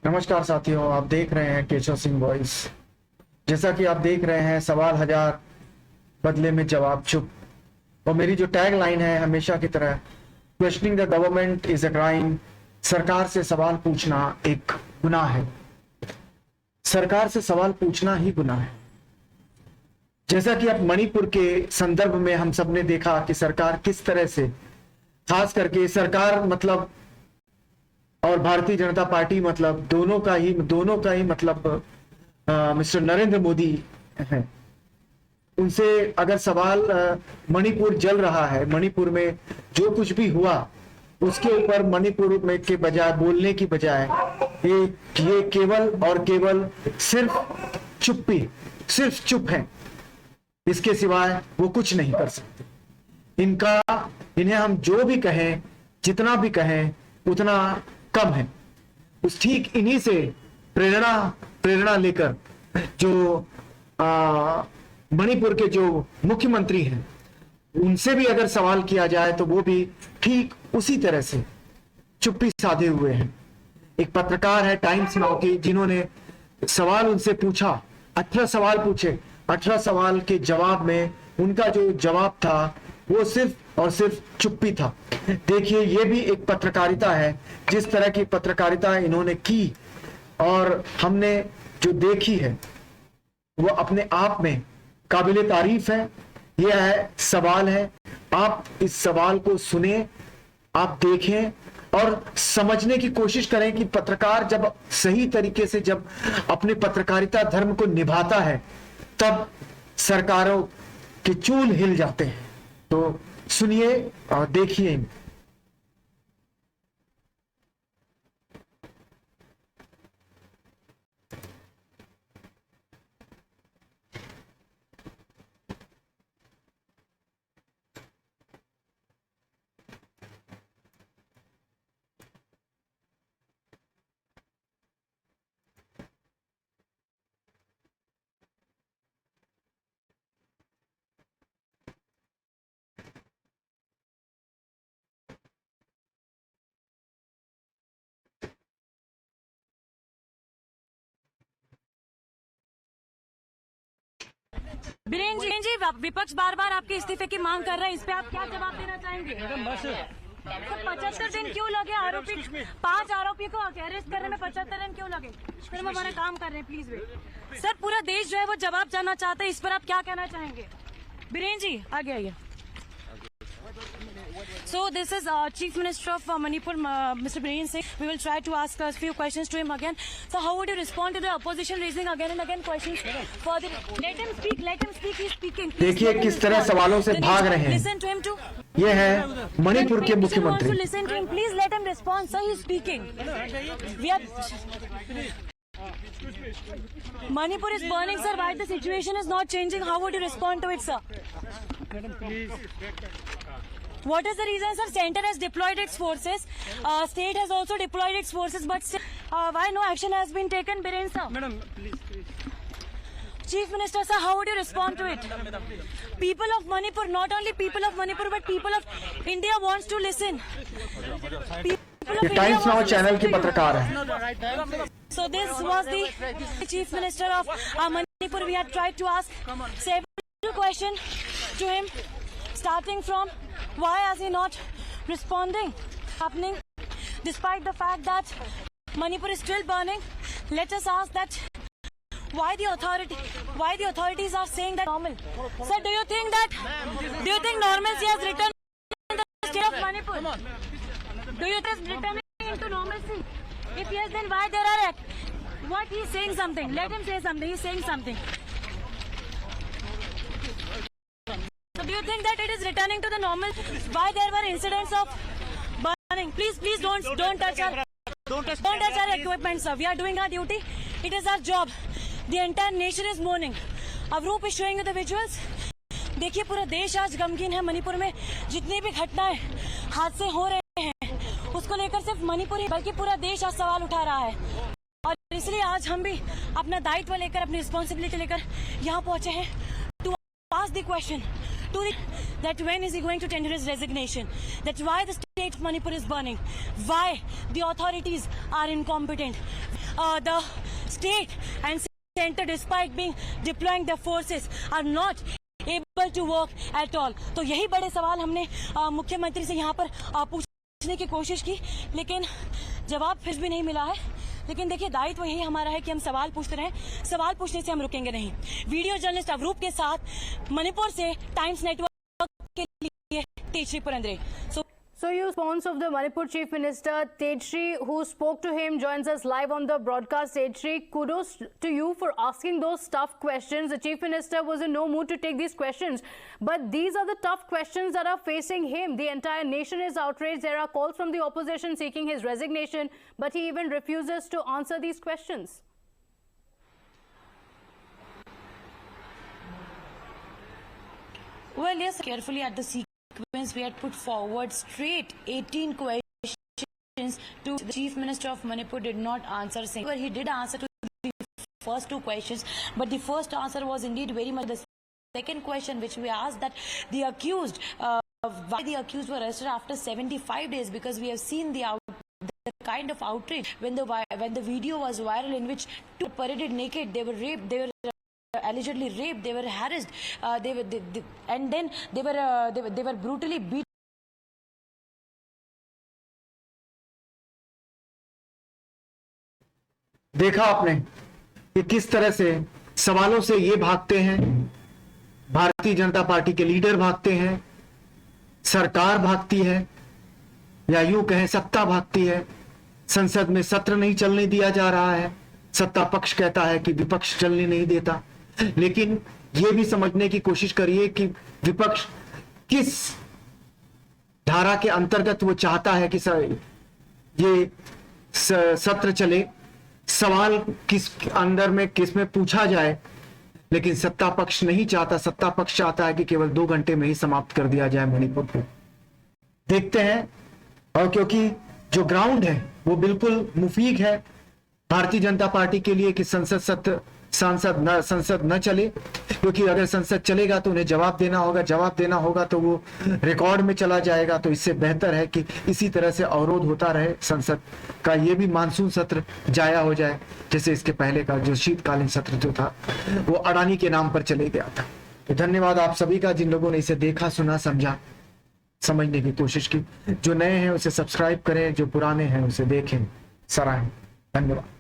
नमस्कार साथियों, आप देख रहे हैं केशव सिंह वॉइस। जैसा कि आप देख रहे हैं, सवाल हजार बदले में जवाब चुप। और मेरी जो टैग लाइन है हमेशा की तरह, questioning the government is a crime. सरकार से सवाल पूछना एक गुनाह है। सरकार से सवाल पूछना ही गुनाह है। जैसा कि अब मणिपुर के संदर्भ में हम सबने देखा कि सरकार किस तरह से, खास करके सरकार मतलब और भारतीय जनता पार्टी मतलब दोनों का ही मतलब मिस्टर नरेंद्र मोदी हैं। उनसे अगर सवाल मणिपुर जल रहा है, मणिपुर में जो कुछ भी हुआ उसके ऊपर मणिपुर में के बजाय बोलने की बजाय ये केवल और केवल सिर्फ चुप है। इसके सिवाय वो कुछ नहीं कर सकते। इन्हें हम जो भी कहें, जितना भी कहें उतना कम है। उस ठीक इन्हीं से प्रेरणा लेकर जो मणिपुर के जो मुख्यमंत्री हैं उनसे भी अगर सवाल किया जाए तो वो भी ठीक उसी तरह से चुप्पी साधे हुए हैं। एक पत्रकार है टाइम्स नाउ की, जिन्होंने सवाल उनसे पूछा, 18 सवाल पूछे। 18 सवाल के जवाब में उनका जो जवाब था वो सिर्फ और सिर्फ चुप्पी था। देखिए, ये भी एक पत्रकारिता है। जिस तरह की पत्रकारिता इन्होंने की और हमने जो देखी है वो अपने आप में काबिले तारीफ है। यह है सवाल है। आप इस सवाल को सुने, आप देखें और समझने की कोशिश करें कि पत्रकार जब सही तरीके से जब अपने पत्रकारिता धर्म को निभाता है तब सरकारों के चूल हिल जाते हैं। तो सुनिए और देखिए। बीरेन जी, विपक्ष बार बार आपके इस्तीफे की मांग कर रहे हैं, इस पे आप क्या जवाब देना चाहेंगे? सर 75 दिन क्यों लगे? आरोपी 5 आरोपी को अरेस्ट करने में 75 दिन क्यों लगे? फिर हम हमारा काम कर रहे हैं, प्लीज वेट। सर पूरा देश जो है वो जवाब जानना चाहता है, इस पर आप क्या कहना चाहेंगे? बीरेन जी आगे आइए। So this is Chief Minister of Manipur, Mr. Biren Singh. We will try to ask a few questions to him again. So how would you respond to the opposition raising again and again questions for the? Let him speak. He's speaking. देखिए किस तरह सवालों से भाग रहे हैं। Listen to him too. ये है मणिपुर के मुख्यमंत्री। Listen to him. Please let him respond. Sir, he's speaking. We are. Manipur is burning, sir. Why the situation is not changing? How would you respond to it, sir? Madam, please. What is the reason, sir? Center has deployed its forces. State has also deployed its forces, but why no action has been taken, Biren sir? Madam, please. Chief Minister, sir, how would you respond to it? People of Manipur, not only people of Manipur, but people of India wants to listen. ये times now channel की पत्रकार है। So this was the Chief Minister of Manipur. We had tried to ask several questions to him, starting from why is he not responding? Happening despite the fact that Manipur is still burning. Let us ask that why the authorities are saying that normal. Sir, do you think normalcy has returned in the state of Manipur? Do you think it's returning into normalcy? If yes, then why there are what he's saying something? Let him say something. He's saying something. So do you think that it is returning to the normal? Why there were incidents of burning? Please don't touch our equipment, sir. We are doing our duty. It is our job. The entire nation is mourning. Avroop is showing you the visuals. देखिए पूरा देश आज गमगीन है। मणिपुर में जितनी भी घटनाएं, हादसे हो रहे हैं, उसको लेकर सिर्फ मणिपुर ही बल्कि पूरा देश आज सवाल उठा रहा है। और इसलिए आज हम भी अपना दायित्व लेकर, अपनी रिस्पॉन्सिबिलिटी लेकर यहाँ पहुंचे हैं to ask the question, that when is he going to tender his resignation? That's why the state of Manipur is burning. Why the authorities are incompetent. The state and center, despite being deploying their forces, are not able to work at all. तो यही बड़े सवाल हमने मुख्यमंत्री से यहाँ पर पूछने की कोशिश की, लेकिन जवाब फिर भी नहीं मिला है। लेकिन देखिए, दायित्व यही हमारा है कि हम सवाल पूछते रहें, सवाल पूछने से हम रुकेंगे नहीं। वीडियो जर्नलिस्ट अवरूप के साथ मणिपुर से टाइम्स नेटवर्क के लिए Tejashri Purandare. So you sponsor of the Manipur Chief Minister Tejshri, who spoke to him, joins us live on the broadcast. Tejshri, kudos to you for asking those tough questions. The Chief Minister was in no mood to take these questions, but these are the tough questions that are facing him. The entire nation is outraged. There are calls from the opposition seeking his resignation, but he even refuses to answer these questions. Well, yes, carefully at the sequence we had put forward straight 18 questions to the Chief Minister of Manipur, did not answer. Well, he did answer to the first two questions, but the first answer was indeed very much the second question, which we asked, that the accused, why the accused were arrested after 75 days, because we have seen the kind of outrage when the video was viral in which two paraded naked, they were raped, they were allegedly raped, they were harassed, and then they were brutally beaten. देखा आपने कि किस तरह से सवालों से ये भागते हैं, भारतीय जनता पार्टी के लीडर भागते हैं, सरकार भागती है, या यूं कहें सत्ता भागती है। संसद में सत्र नहीं चलने दिया जा रहा है, सत्ता पक्ष कहता है कि विपक्ष चलने नहीं देता। लेकिन यह भी समझने की कोशिश करिए कि विपक्ष किस धारा के अंतर्गत वो चाहता है कि ये सत्र चले, सवाल किस अंदर में किस में पूछा जाए। लेकिन सत्ता पक्ष नहीं चाहता, सत्ता पक्ष चाहता है कि केवल 2 घंटे में ही समाप्त कर दिया जाए मणिपुर को। देखते हैं, और क्योंकि जो ग्राउंड है वो बिल्कुल मुफीद है भारतीय जनता पार्टी के लिए कि संसद न चले, क्योंकि अगर संसद चलेगा तो उन्हें जवाब देना होगा तो वो रिकॉर्ड में चला जाएगा। तो इससे बेहतर है कि इसी तरह से अवरोध होता रहे संसद का, ये भी मानसून सत्र जाया हो जाए, जैसे इसके पहले का जो शीतकालीन सत्र जो था वो अडानी के नाम पर चले गया था। तो धन्यवाद आप सभी का, जिन लोगों ने इसे देखा, सुना, समझा, समझने की कोशिश की। जो नए हैं उसे सब्सक्राइब करें, जो पुराने हैं उसे देखें, सराहें। धन्यवाद।